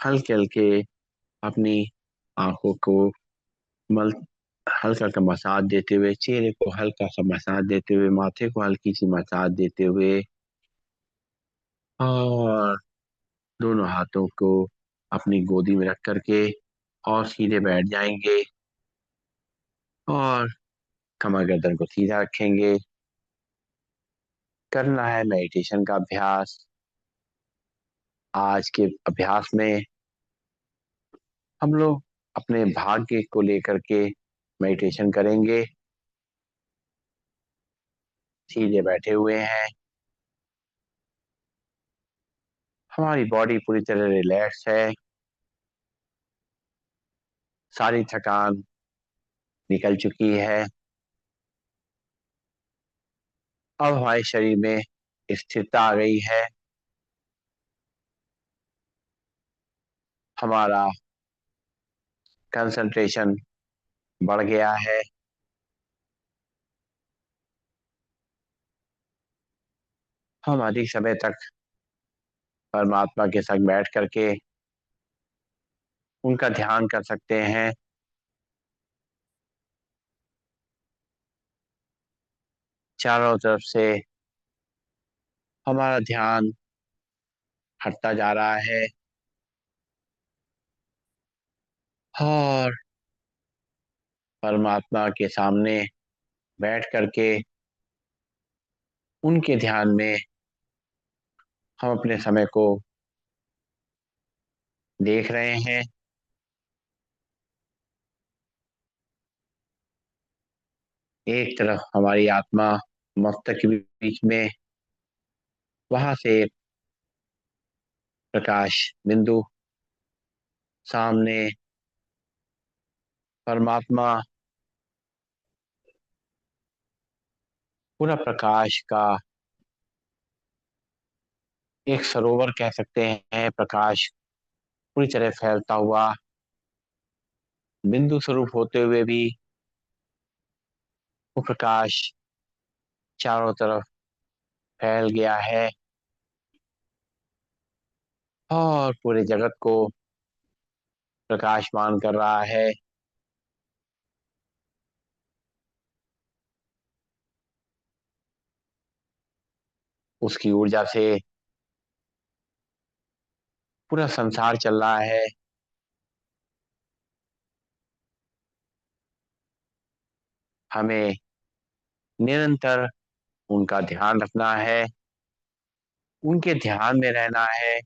हल्के हल्के अपनी आंखों को मल हल्का सा मसाज देते हुए, चेहरे को हल्का सा मसाज देते हुए, माथे को हल्की सी मसाज देते हुए, और दोनों हाथों को अपनी गोदी में रख करके और सीधे बैठ जाएंगे और कमर गर्दन को सीधा रखेंगे। करना है मेडिटेशन का अभ्यास। आज के अभ्यास में हम लोग अपने भाग्य को लेकर के मेडिटेशन करेंगे। सीधे बैठे हुए हैं, हमारी बॉडी पूरी तरह रिलैक्स है, सारी थकान निकल चुकी है। अब हमारे शरीर में स्थिरता आ गई है, हमारा कंसंट्रेशन बढ़ गया है। हम अधिक समय तक परमात्मा के संग बैठ करके उनका ध्यान कर सकते हैं। चारों तरफ से हमारा ध्यान हटता जा रहा है और परमात्मा के सामने बैठ करके उनके ध्यान में हम अपने समय को देख रहे हैं। एक तरफ हमारी आत्मा मस्तक के बीच में, वहां से एक प्रकाश बिंदु सामने, परमात्मा पूरा प्रकाश का एक सरोवर कह सकते हैं। प्रकाश पूरी तरह फैलता हुआ बिंदु स्वरूप होते हुए भी वो प्रकाश चारों तरफ फैल गया है और पूरे जगत को प्रकाशमान कर रहा है। उसकी ऊर्जा से पूरा संसार चल रहा है। हमें निरंतर उनका ध्यान रखना है, उनके ध्यान में रहना है।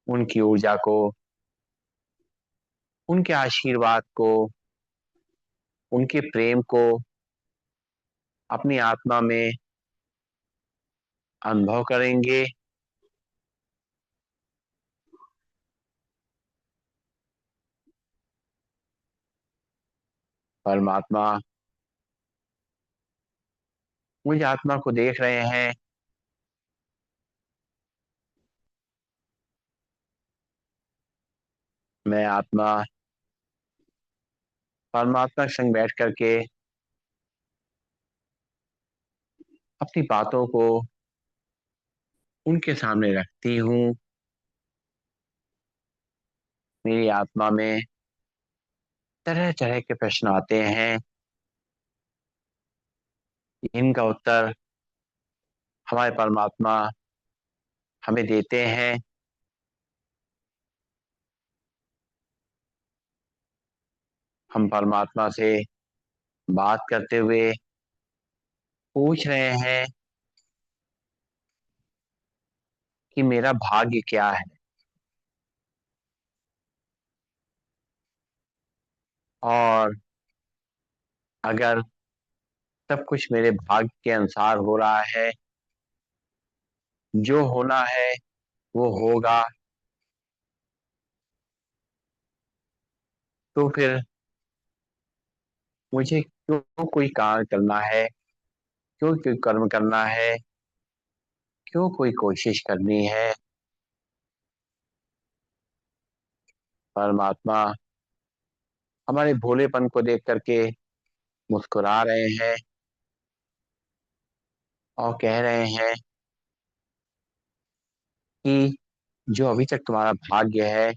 उनकी ऊर्जा को, उनके आशीर्वाद को, उनके प्रेम को अपनी आत्मा में अनुभव करेंगे। परमात्मा मुझ आत्मा को देख रहे हैं। मैं आत्मा परमात्मा के संग बैठ करके अपनी बातों को उनके सामने रखती हूँ। मेरी आत्मा में तरह तरह के प्रश्न आते हैं, इनका उत्तर हमारे परमात्मा हमें देते हैं। हम परमात्मा से बात करते हुए पूछ रहे हैं कि मेरा भाग्य क्या है, और अगर सब कुछ मेरे भाग्य के अनुसार हो रहा है, जो होना है वो होगा, तो फिर मुझे क्यों कोई काम करना है, क्यों कोई कर्म करना है, क्यों कोई कोशिश करनी है। परमात्मा हमारे भोलेपन को देख करके मुस्कुरा रहे हैं और कह रहे हैं कि जो अभी तक तुम्हारा भाग्य है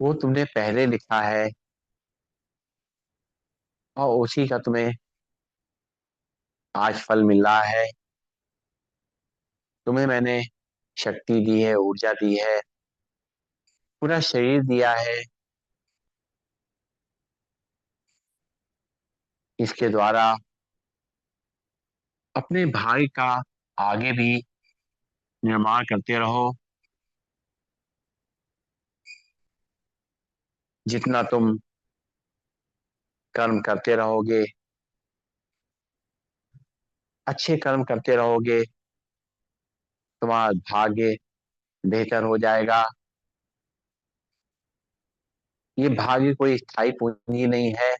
वो तुमने पहले लिखा है, और उसी का तुम्हें आज फल मिल रहा है। तुम्हें मैंने शक्ति दी है, ऊर्जा दी है, पूरा शरीर दिया है। इसके द्वारा अपने भाग्य का आगे भी निर्माण करते रहो। जितना तुम कर्म करते रहोगे, अच्छे कर्म करते रहोगे, तुम्हारा भाग्य बेहतर हो जाएगा। ये भाग्य कोई स्थायी पूंजी नहीं है,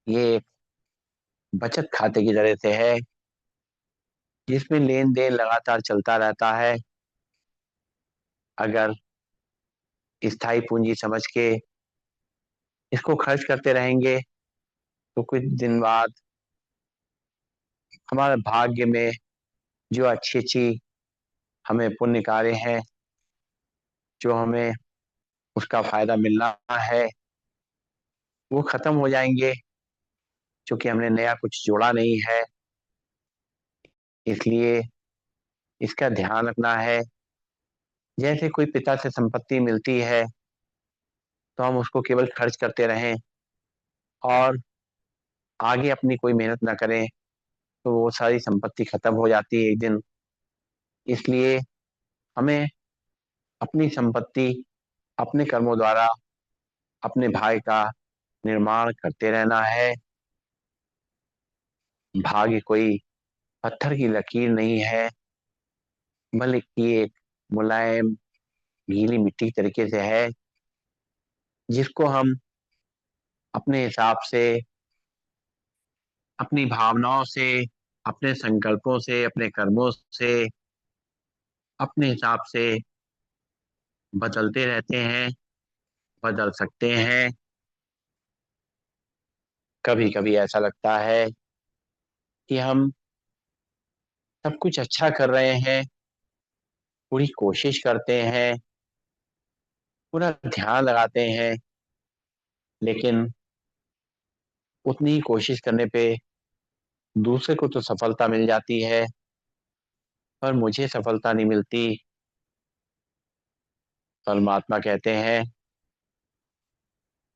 ये एक बचत खाते की तरह से है, जिसमें लेन देन लगातार चलता रहता है। अगर स्थायी पूंजी समझ के इसको खर्च करते रहेंगे तो कुछ दिन बाद हमारे भाग्य में जो अच्छी अच्छी हमें पुण्य कार्य हैं, जो हमें उसका फायदा मिलना है, वो खत्म हो जाएंगे, क्योंकि हमने नया कुछ जोड़ा नहीं है। इसलिए इसका ध्यान रखना है। जैसे कोई पिता से संपत्ति मिलती है तो हम उसको केवल खर्च करते रहें और आगे अपनी कोई मेहनत ना करें, तो वो सारी संपत्ति खत्म हो जाती है एक दिन। इसलिए हमें अपनी संपत्ति अपने कर्मों द्वारा अपने भाग्य का निर्माण करते रहना है। भाग्य कोई पत्थर की लकीर नहीं है, बल्कि एक मुलायम गीली मिट्टी के तरीके से है, जिसको हम अपने हिसाब से, अपनी भावनाओं से, अपने संकल्पों से, अपने कर्मों से, अपने हिसाब से बदलते रहते हैं, बदल सकते हैं। कभी कभी ऐसा लगता है कि हम सब कुछ अच्छा कर रहे हैं, पूरी कोशिश करते हैं, पूरा ध्यान लगाते हैं, लेकिन उतनी ही कोशिश करने पे दूसरे को तो सफलता मिल जाती है, पर मुझे सफलता नहीं मिलती। परमात्मा कहते हैं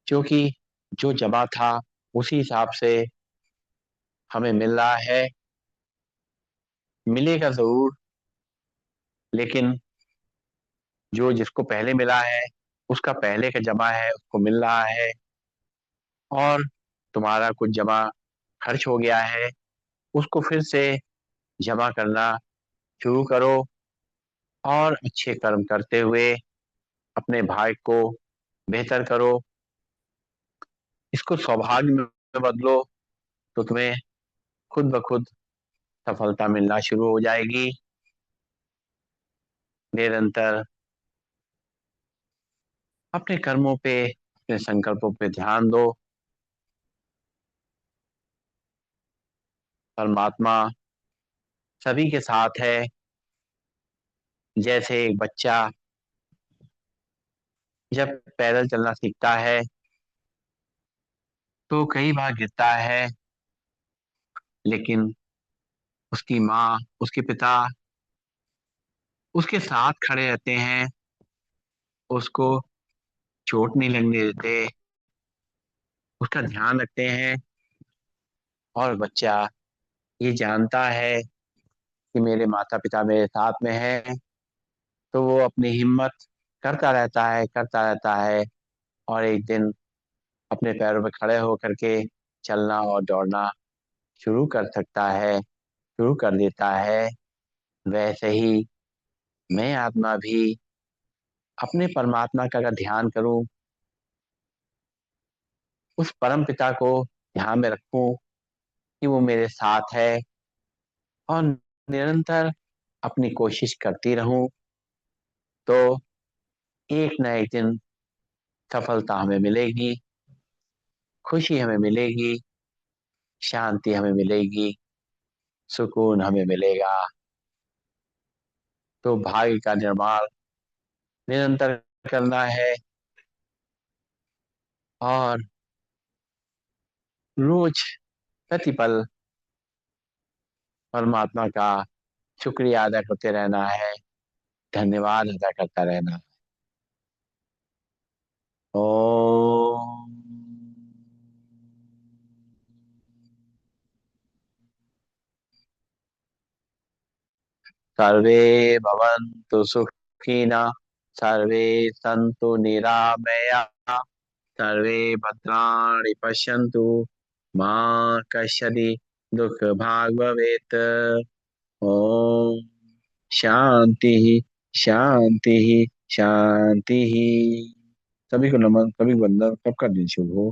क्योंकि जो जमा था उसी हिसाब से हमें मिल रहा है। मिलेगा जरूर, लेकिन जो जिसको पहले मिला है उसका पहले का जमा है, उसको मिल रहा है। और तुम्हारा कुछ जमा खर्च हो गया है, उसको फिर से जमा करना शुरू करो, और अच्छे कर्म करते हुए अपने भाग्य को बेहतर करो। इसको सौभाग्य में बदलो, तो तुम्हें खुद ब खुद सफलता मिलना शुरू हो जाएगी। निरंतर अपने कर्मों पे, अपने संकल्पों पे ध्यान दो। परमात्मा सभी के साथ है। जैसे एक बच्चा जब पैदल चलना सीखता है तो कई बार गिरता है, लेकिन उसकी माँ, उसके पिता उसके साथ खड़े रहते हैं, उसको चोट नहीं लगने देते, उसका ध्यान रखते हैं। और बच्चा ये जानता है कि मेरे माता पिता मेरे साथ में हैं, तो वो अपनी हिम्मत करता रहता है, और एक दिन अपने पैरों पे खड़े होकर के चलना और दौड़ना शुरू कर सकता है, शुरू कर देता है। वैसे ही मैं आत्मा भी अपने परमात्मा का अगर ध्यान करूं, उस परम पिता को ध्यान में रखूं कि वो मेरे साथ है, और निरंतर अपनी कोशिश करती रहूं, तो एक न एक दिन सफलता हमें मिलेगी, खुशी हमें मिलेगी, शांति हमें मिलेगी, सुकून हमें मिलेगा। तो भाग्य का निर्माण निरंतर करना है और रोज प्रतिपल परमात्मा का शुक्रिया अदा करते रहना है, धन्यवाद अदा करता रहना है। ओम सर्वे भवन्तु सुखिनः, सर्वे सन्तु निरामया, सर्वे भद्राणि पश्यन्तु, मा कश्चित् दुःखभाग् भवेत्। ओम शांति, शांति, शांति। सभी को नमन, सभी को वंदन, सबका दिन शुभ हो।